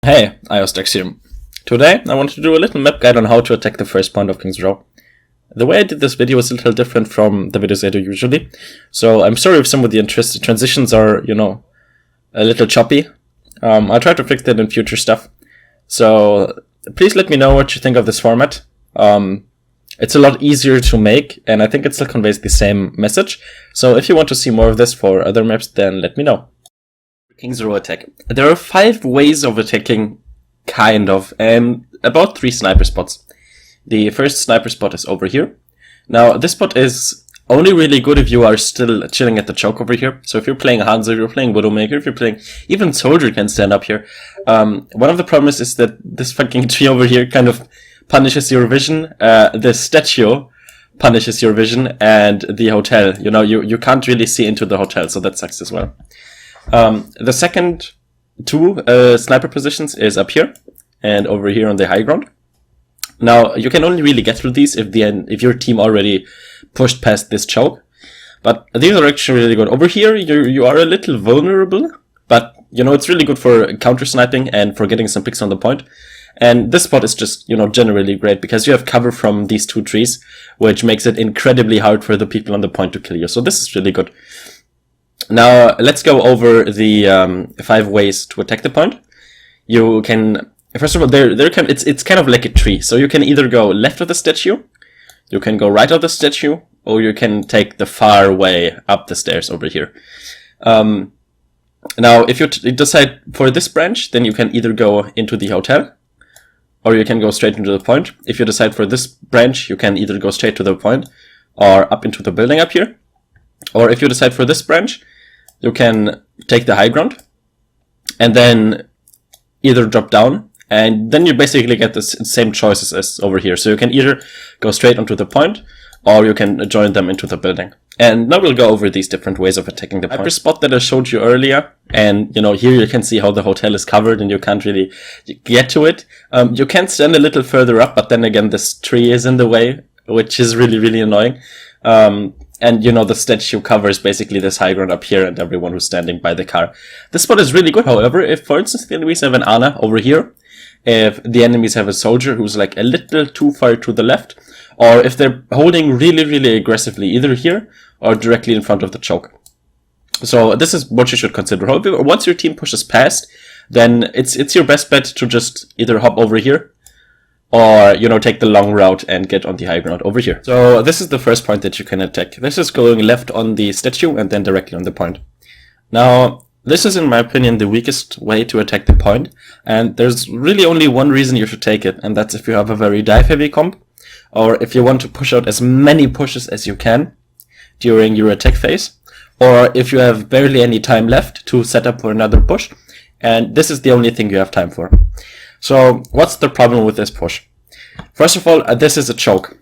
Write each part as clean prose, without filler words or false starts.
Hey, iOS here. Today I want to do a little map guide on how to attack the first point of King's Row. The way I did this video is a little different from the videos I do usually, so I'm sorry if some of the transitions are, a little choppy. I'll try to fix that in future stuff. So please let me know what you think of this format. It's a lot easier to make, and I think it still conveys the same message. So if you want to see more of this for other maps, then let me know. King's Row attack. There are 5 ways of attacking, kind of, and about 3 sniper spots. The first sniper spot is over here. Now, this spot is only really good if you are still chilling at the choke over here. So if you're playing Hanzo, if you're playing Widowmaker, if you're playing... even Soldier can stand up here. One of the problems is that this fucking tree over here kind of punishes your vision. The statue punishes your vision, and the hotel. You can't really see into the hotel, so that sucks as well. The second 2 sniper positions is up here and over here on the high ground. Now, you can only really get through these if your team already pushed past this choke. But these are actually really good. Over here, you are a little vulnerable, but, it's really good for counter-sniping and for getting some picks on the point. And this spot is just, generally great because you have cover from these 2 trees, which makes it incredibly hard for the people on the point to kill you. So this is really good. Now, let's go over the 5 ways to attack the point. You can, first of all, it's kind of like a tree. So you can either go left of the statue, you can go right of the statue, or you can take the far way up the stairs over here. Now, if you decide for this branch, then you can either go into the hotel, or you can go straight into the point. If you decide for this branch, you can either go straight to the point, or up into the building up here. Or if you decide for this branch, you can take the high ground and then either drop down, and then you basically get the same choices as over here. So you can either go straight onto the point, or you can join them into the building. And now we'll go over these different ways of attacking the point. The spot that I showed you earlier, and here you can see how the hotel is covered and you can't really get to it. You can stand a little further up, but then again this tree is in the way, which is really, really annoying. And the statue covers basically this high ground up here and everyone who's standing by the car. This spot is really good, however, if for instance the enemies have an Ana over here, if the enemies have a soldier who's like a little too far to the left, or if they're holding really, really aggressively either here or directly in front of the choke. So this is what you should consider. However, once your team pushes past, then it's your best bet to just either hop over here, or, take the long route and get on the high ground over here. So this is the first point that you can attack. This is going left on the statue and then directly on the point. Now, this is in my opinion the weakest way to attack the point, and there's really only one reason you should take it, and that's if you have a very dive heavy comp, or if you want to push out as many pushes as you can during your attack phase, or if you have barely any time left to set up for another push, and this is the only thing you have time for. So, what's the problem with this push? First of all, this is a choke.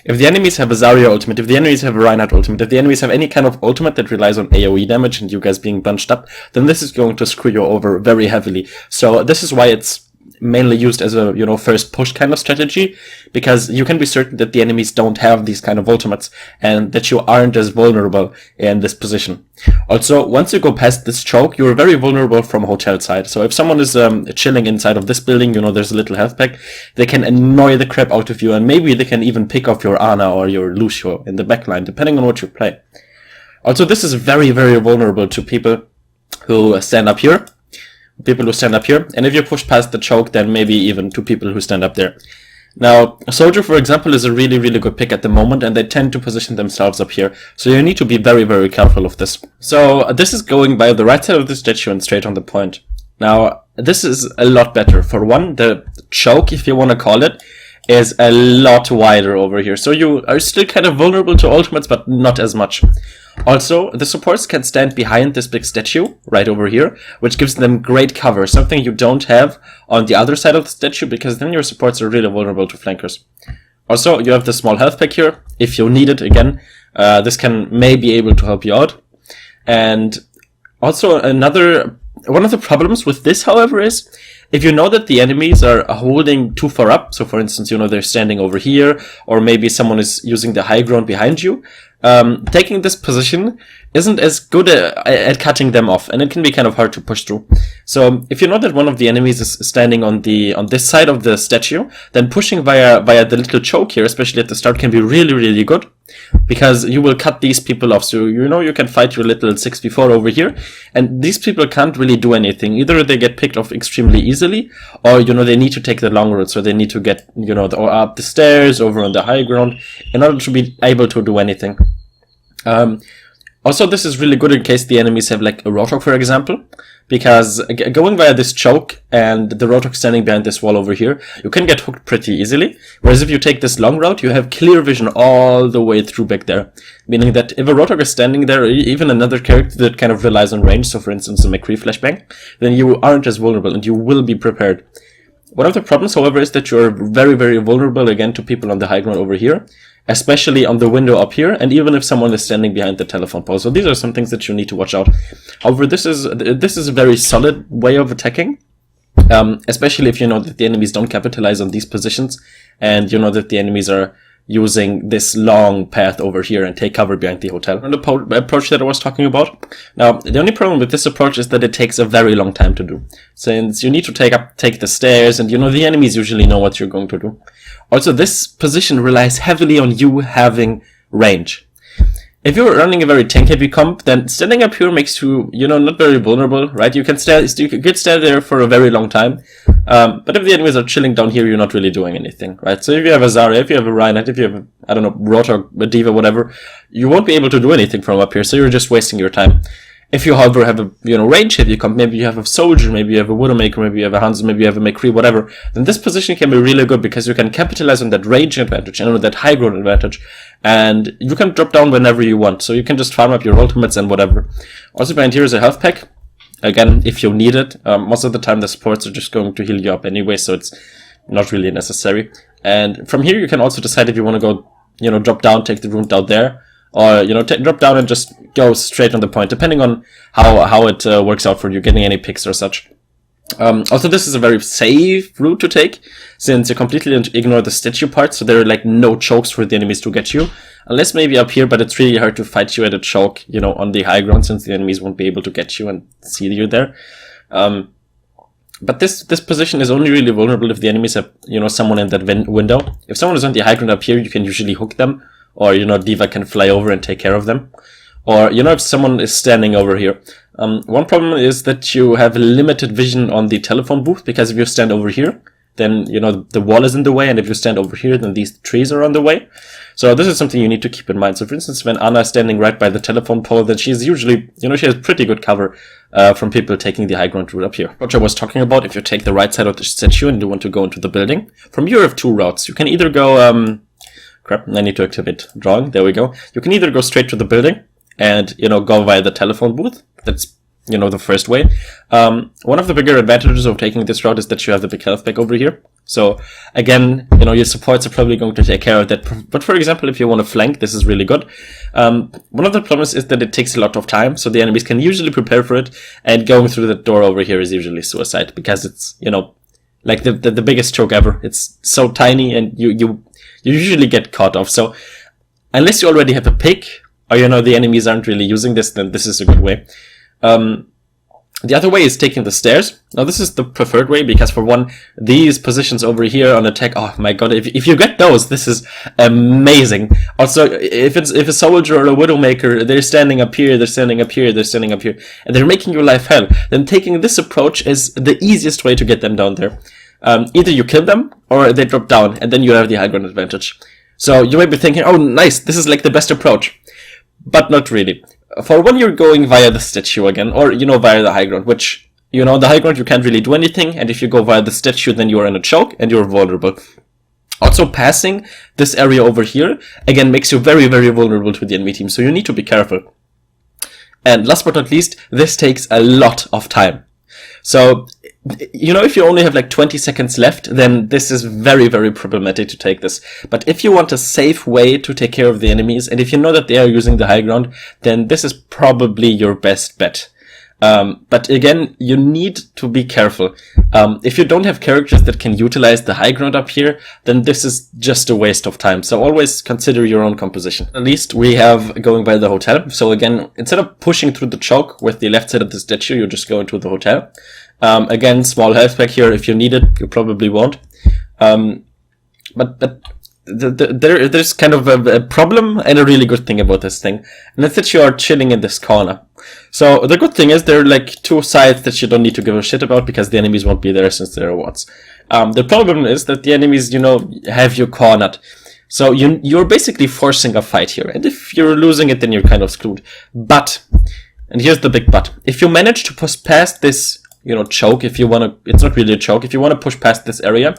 If the enemies have a Zarya ultimate, if the enemies have a Reinhardt ultimate, if the enemies have any kind of ultimate that relies on AoE damage and you guys being bunched up, then this is going to screw you over very heavily. So this is why it's mainly used as a, first push kind of strategy, because you can be certain that the enemies don't have these kind of ultimates and that you aren't as vulnerable in this position. Also, once you go past this choke, you're very vulnerable from hotel side. So if someone is chilling inside of this building, there's a little health pack, they can annoy the crap out of you, and maybe they can even pick off your Ana or your Lucio in the backline, depending on what you play. Also, this is very, very vulnerable to people who stand up here. And if you push past the choke, then maybe even to people who stand up there. Now, a soldier, for example, is a really, really good pick at the moment, and they tend to position themselves up here. So you need to be very, very careful of this. So this is going by the right side of the statue and straight on the point. Now, this is a lot better. For one, the choke, if you want to call it, is a lot wider over here. So you are still kind of vulnerable to ultimates, but not as much. Also, the supports can stand behind this big statue right over here, which gives them great cover, something you don't have on the other side of the statue, because then your supports are really vulnerable to flankers. Also, you have the small health pack here, if you need it again. This can may be able to help you out. And also one of the problems with this, however, is if you know that the enemies are holding too far up, so for instance, they're standing over here, or maybe someone is using the high ground behind you, taking this position isn't as good at cutting them off, and it can be kind of hard to push through. So if you know that one of the enemies is standing on this side of the statue, then pushing via the little choke here, especially at the start, can be really, really good, because you will cut these people off. So you know you can fight your little 6v4 over here, and these people can't really do anything. Either they get picked off extremely easily, or you know they need to take the long route, so they need to get, you know, up the stairs, over on the high ground, in order to be able to do anything. Also, this is really good in case the enemies have like a Rotok, for example, because going via this choke and the Rotok standing behind this wall over here, you can get hooked pretty easily. Whereas if you take this long route, you have clear vision all the way through back there. Meaning that if a Rotok is standing there, or even another character that kind of relies on range, so for instance a McCree flashbang, then you aren't as vulnerable and you will be prepared. One of the problems, however, is that you're very, very vulnerable again to people on the high ground over here, especially on the window up here, and even if someone is standing behind the telephone pole. So these are some things that you need to watch out. However, this is a very solid way of attacking, especially if you know that the enemies don't capitalize on these positions, and you know that the enemies are using this long path over here and take cover behind the hotel. And the approach that I was talking about. Now, the only problem with this approach is that it takes a very long time to do, since you need to take the stairs, and you know the enemies usually know what you're going to do. Also, this position relies heavily on you having range. If you're running a very tank-heavy comp, then standing up here makes you, you know, not very vulnerable, right? You could stand there for a very long time. But if the enemies are chilling down here, you're not really doing anything, right? So if you have a Zarya, if you have a Reinhardt, if you have a, I don't know, Rotok, a D.Va, whatever, you won't be able to do anything from up here, so you're just wasting your time. If you, however, have a, you know, range-heavy comp, maybe you have a Soldier, maybe you have a Widowmaker, maybe you have a Hanzo, maybe you have a McCree, whatever, then this position can be really good because you can capitalize on that range advantage and on that high ground advantage, and you can drop down whenever you want, so you can just farm up your ultimates and whatever. Also behind here is a health pack, again, if you need it. Most of the time the supports are just going to heal you up anyway, so it's not really necessary. And from here you can also decide if you want to go, you know, drop down, take the room down there, or, you know, drop down and just go straight on the point, depending on how it works out for you, getting any picks or such. Also, this is a very safe route to take, since you completely ignore the statue part, so there are like no chokes for the enemies to get you. Unless maybe up here, but it's really hard to fight you at a choke, you know, on the high ground, since the enemies won't be able to get you and see you there. But this position is only really vulnerable if the enemies have, you know, someone in that window. If someone is on the high ground up here, you can usually hook them, or, you know, D.Va can fly over and take care of them. Or, you know, if someone is standing over here. One problem is that you have limited vision on the telephone booth, because if you stand over here, then, you know, the wall is in the way, and if you stand over here, then these trees are on the way. So this is something you need to keep in mind. So for instance, when Anna is standing right by the telephone pole, then she's usually, you know, she has pretty good cover from people taking the high ground route up here. What I was talking about, if you take the right side of the statue and you want to go into the building, from here you have two routes. You can either go, crap, I need to activate drawing, there we go. You can either go straight to the building and, you know, go via the telephone booth. That's, you know, the first way. One of the bigger advantages of taking this route is that you have the big health pack over here. So again, you know, your supports are probably going to take care of that. But for example, if you want to flank, this is really good. One of the problems is that it takes a lot of time, so the enemies can usually prepare for it, and going through the door over here is usually suicide, because it's, you know, like the biggest choke ever. It's so tiny, and you usually get caught off. So unless you already have a pick, or, you know, the enemies aren't really using this, then this is a good way. The other way is taking the stairs. Now this is the preferred way, because for one, these positions over here on attack, oh my god, if you get those, this is amazing. Also, if a Soldier or a Widowmaker, they're standing up here, they're standing up here, they're standing up here, and they're making your life hell, then taking this approach is the easiest way to get them down there. Either you kill them, or they drop down, and then you have the high ground advantage. So you might be thinking, oh nice, this is like the best approach. But not really. For one, you're going via the statue again, or, you know, via the high ground, which, you know, the high ground you can't really do anything, and if you go via the statue, then you're in a choke, and you're vulnerable. Also, passing this area over here, again, makes you very, very vulnerable to the enemy team, so you need to be careful. And last but not least, this takes a lot of time. So, you know, if you only have like 20 seconds left, then this is very, very problematic to take this. But if you want a safe way to take care of the enemies, and if you know that they are using the high ground, then this is probably your best bet. But again, you need to be careful. If you don't have characters that can utilize the high ground up here, then this is just a waste of time. So always consider your own composition. At least we have going by the hotel. So again, instead of pushing through the choke with the left side of the statue, you just go into the hotel. Again, small health pack here. If you need it, you probably won't. But there's kind of a problem and a really good thing about this thing. And that's that you are chilling in this corner. So the good thing is there are like two sides that you don't need to give a shit about because the enemies won't be there since they're rewards. The problem is that the enemies, have you cornered. So you're basically forcing a fight here. And if you're losing it, then you're kind of screwed. But, and here's the big but, if you manage to push past this, choke, if you want to, it's not really a choke, if you want to push past this area,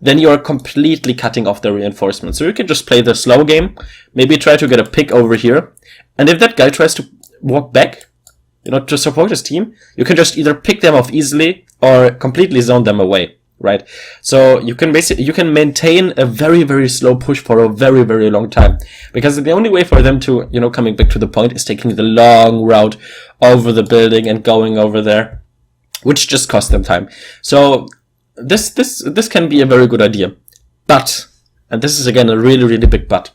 then you are completely cutting off the reinforcement. So you can just play the slow game, maybe try to get a pick over here. And if that guy tries to walk back, to support his team, you can just either pick them off easily or completely zone them away, right? So you can maintain a very, very slow push for a very, very long time. Because the only way for them to, coming back to the point is taking the long route over the building and going over there, which just costs them time. So this can be a very good idea. But, and this is again a really, really big but,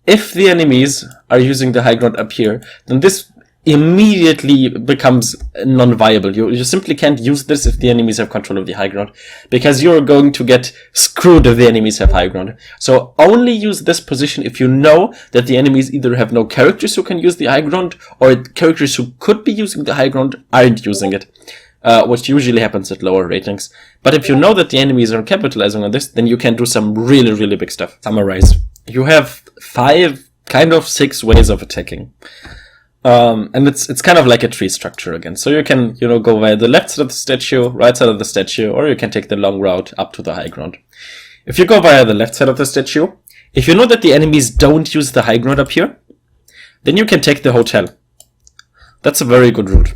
if the enemies are using the high ground up here, then this immediately becomes non-viable. You simply can't use this if the enemies have control of the high ground, because you're going to get screwed if the enemies have high ground. So only use this position if you know that the enemies either have no characters who can use the high ground, or characters who could be using the high ground aren't using it. Which usually happens at lower ratings. But if you know that the enemies are capitalizing on this, then you can do some really, really big stuff. Summarize. You have 5, kind of 6 ways of attacking. And it's kind of like a tree structure again. So you can, go via the left side of the statue, right side of the statue, or you can take the long route up to the high ground. If you go via the left side of the statue, if you know that the enemies don't use the high ground up here, then you can take the hotel. That's a very good route.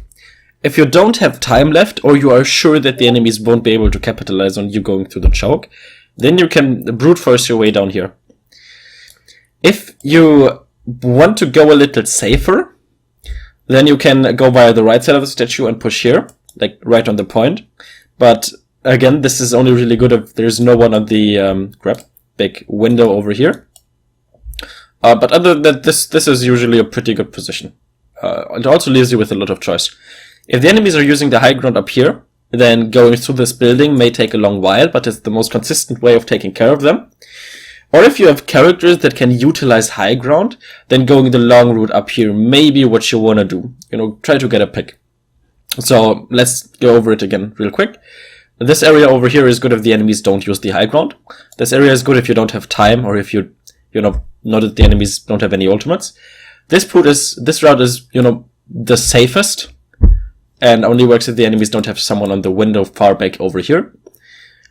If you don't have time left, or you are sure that the enemies won't be able to capitalize on you going through the choke, then you can brute force your way down here. If you want to go a little safer, then you can go via the right side of the statue and push here, like right on the point. But again, this is only really good if there's no one on the big window over here. But other than that, this is usually a pretty good position. It also leaves you with a lot of choice. If the enemies are using the high ground up here, then going through this building may take a long while, but it's the most consistent way of taking care of them. Or if you have characters that can utilize high ground, then going the long route up here may be what you want to do. Try to get a pick. So let's go over it again real quick. This area over here is good if the enemies don't use the high ground. This area is good if you don't have time, or if you know that the enemies don't have any ultimates. This route is, the safest, and only works if the enemies don't have someone on the window far back over here.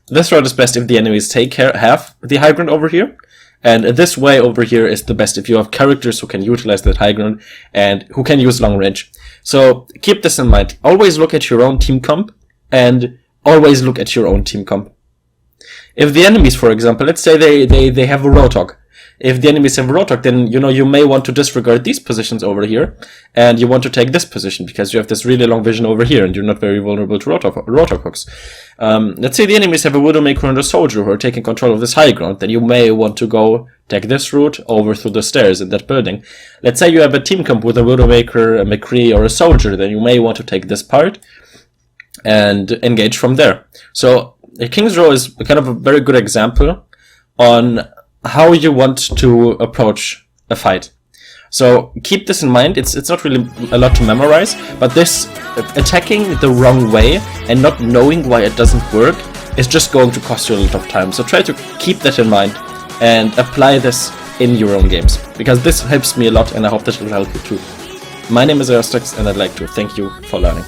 This route is best if the enemies have the high ground over here. And this way over here is the best if you have characters who can utilize that high ground and who can use long range. So keep this in mind. Always look at your own team comp, and always look at your own team comp. If the enemies, for example, let's say they have a Roadhog. If the enemies have Roadhog, then, you may want to disregard these positions over here, and you want to take this position, because you have this really long vision over here, and you're not very vulnerable to Roadhog hooks. Let's say the enemies have a Widowmaker and a Soldier who are taking control of this high ground, then you may want to go take this route over through the stairs in that building. Let's say you have a team comp with a Widowmaker, a McCree, or a Soldier, then you may want to take this part and engage from there. So King's Row is kind of a very good example on how you want to approach a fight. So keep this in mind. It's not really a lot to memorize, but this attacking the wrong way and not knowing why it doesn't work is just going to cost you a lot of time. So try to keep that in mind and apply this in your own games, because this helps me a lot, and I hope this will help you too. My name is Airstax, and I'd like to thank you for learning.